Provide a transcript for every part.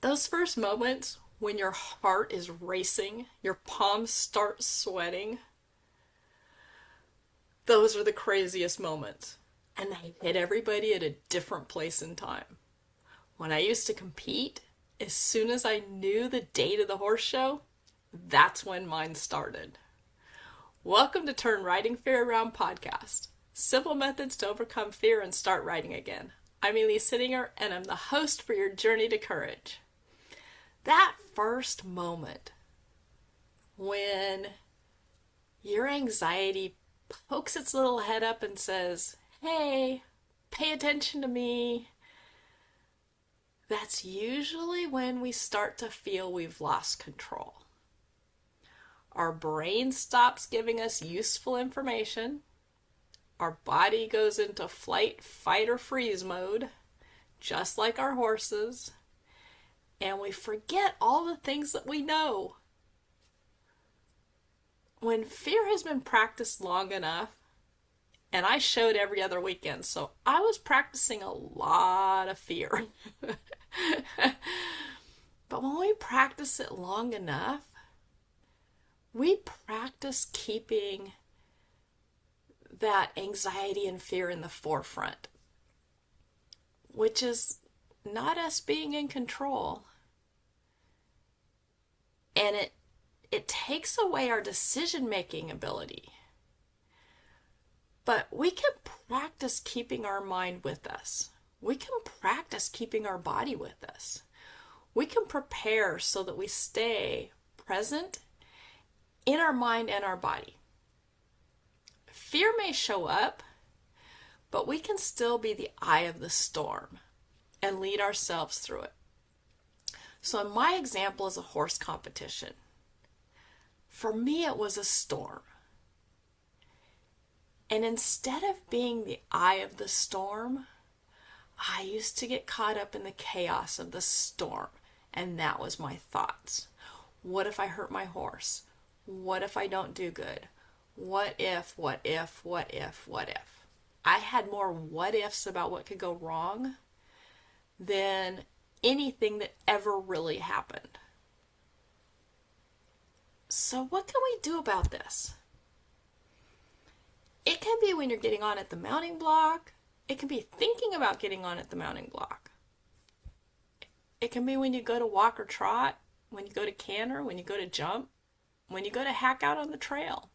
Those first moments when your heart is racing, your palms start sweating, those are the craziest moments. And they hit everybody at a different place in time. When I used to compete, as soon as I knew the date of the horse show, that's when mine started. Welcome to Turn Riding Fear Around podcast. Simple methods to overcome fear and start riding again. I'm Elise Sittinger, and I'm the host for your journey to courage. That first moment when your anxiety pokes its little head up and says, hey, pay attention to me. That's usually when we start to feel we've lost control. Our brain stops giving us useful information. Our body goes into flight, fight, or freeze mode, just like our horses. And we forget all the things that we know. When fear has been practiced long enough, and I showed every other weekend, so I was practicing a lot of fear. But when we practice it long enough, we practice keeping that anxiety and fear in the forefront, which is not us being in control. And it takes away our decision-making ability. But we can practice keeping our mind with us. We can practice keeping our body with us. We can prepare so that we stay present in our mind and our body. Fear may show up, but we can still be the eye of the storm and lead ourselves through it. So in my example is a horse competition. For me, it was a storm. And instead of being the eye of the storm, I used to get caught up in the chaos of the storm. And that was my thoughts. What if I hurt my horse? What if I don't do good? What if, what if, what if, what if? I had more what ifs about what could go wrong than anything that ever really happened. So what can we do about this? It can be when you're getting on at the mounting block. It can be thinking about getting on at the mounting block. It can be when you go to walk or trot, when you go to canter, when you go to jump, when you go to hack out on the trail.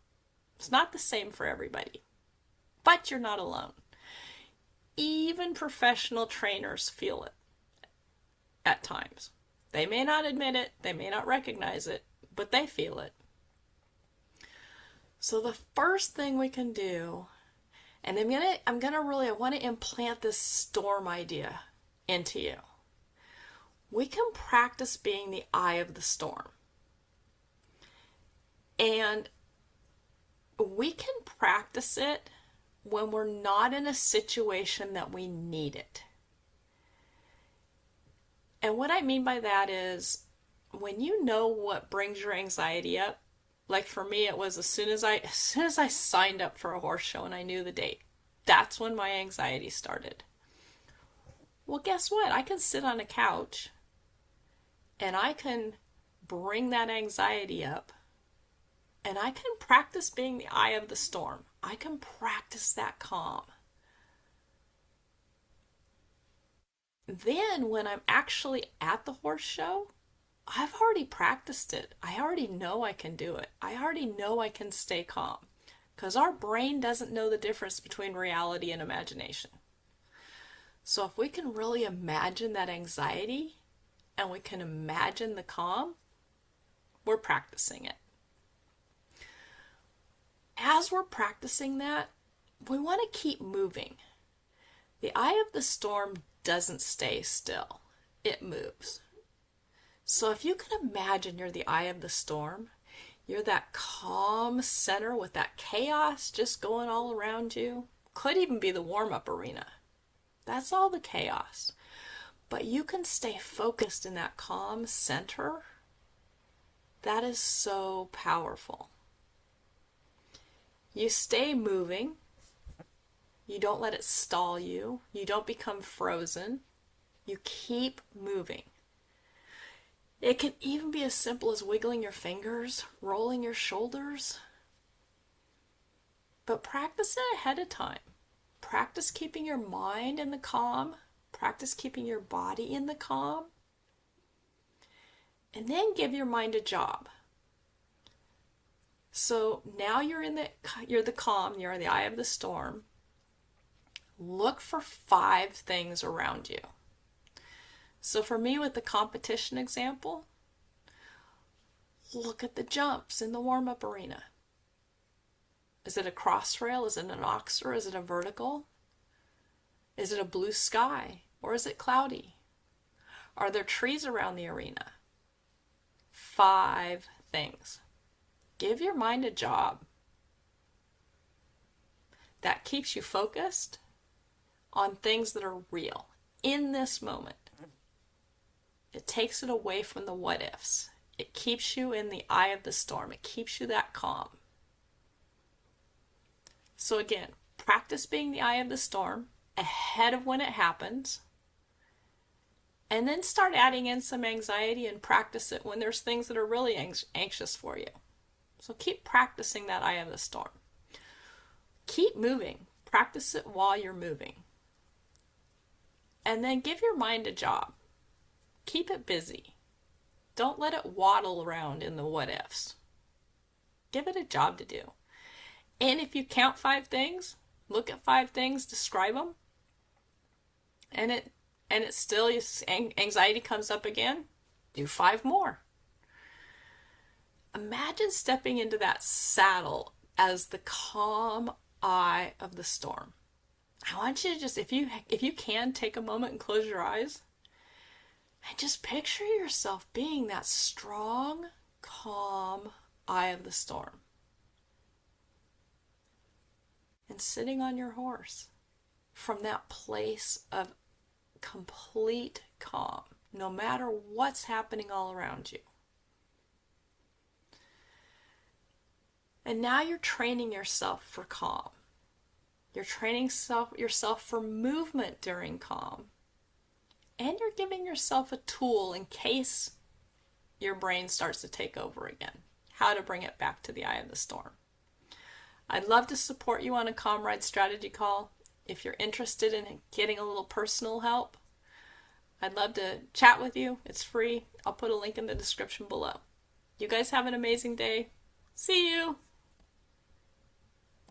It's not the same for everybody, but you're not alone. Even professional trainers feel it at times. They may not admit it, they may not recognize it, but they feel it. So the first thing we can do, and I want to implant this storm idea into you. We can practice being the eye of the storm. And we can practice it when we're not in a situation that we need it. And what I mean by that is when you know what brings your anxiety up, like for me it was as soon as I signed up for a horse show and I knew the date, that's when my anxiety started. Well, guess what? I can sit on a couch and I can bring that anxiety up. And I can practice being the eye of the storm. I can practice that calm. Then when I'm actually at the horse show, I've already practiced it. I already know I can do it. I already know I can stay calm. Because our brain doesn't know the difference between reality and imagination. So if we can really imagine that anxiety and we can imagine the calm, we're practicing it. As we're practicing that, we want to keep moving. The eye of the storm doesn't stay still. It moves. So if you can imagine you're the eye of the storm, you're that calm center with that chaos just going all around you. Could even be the warm-up arena. That's all the chaos. But you can stay focused in that calm center. That is so powerful. You stay moving. You don't let it stall you. You don't become frozen. You keep moving. It can even be as simple as wiggling your fingers, rolling your shoulders. But practice it ahead of time. Practice keeping your mind in the calm. Practice keeping your body in the calm. And then give your mind a job. So now you're the calm, you're in the eye of the storm. Look for 5 things around you. So for me, with the competition example, look at the jumps in the warm-up arena. Is it a cross rail? Is it an oxer? Is it a vertical? Is it a blue sky? Or is it cloudy? Are there trees around the arena? 5 things. Give your mind a job. That keeps you focused on things that are real in this moment. It takes it away from the what ifs. It keeps you in the eye of the storm. It keeps you that calm. So again, practice being the eye of the storm ahead of when it happens. And then start adding in some anxiety and practice it when there's things that are really anxious for you. So keep practicing that eye of the storm. Keep moving. Practice it while you're moving. And then give your mind a job. Keep it busy. Don't let it waddle around in the what ifs. Give it a job to do. And if you count 5 things, look at 5 things, describe them, and it's still, anxiety comes up again, do 5 more. Imagine stepping into that saddle as the calm eye of the storm. I want you to just, if you can, take a moment and close your eyes and just picture yourself being that strong, calm eye of the storm. And sitting on your horse from that place of complete calm, no matter what's happening all around you. And now you're training yourself for calm. You're training yourself for movement during calm. And you're giving yourself a tool in case your brain starts to take over again. How to bring it back to the eye of the storm. I'd love to support you on a Calm Ride strategy call. If you're interested in getting a little personal help, I'd love to chat with you. It's free. I'll put a link in the description below. You guys have an amazing day. See you.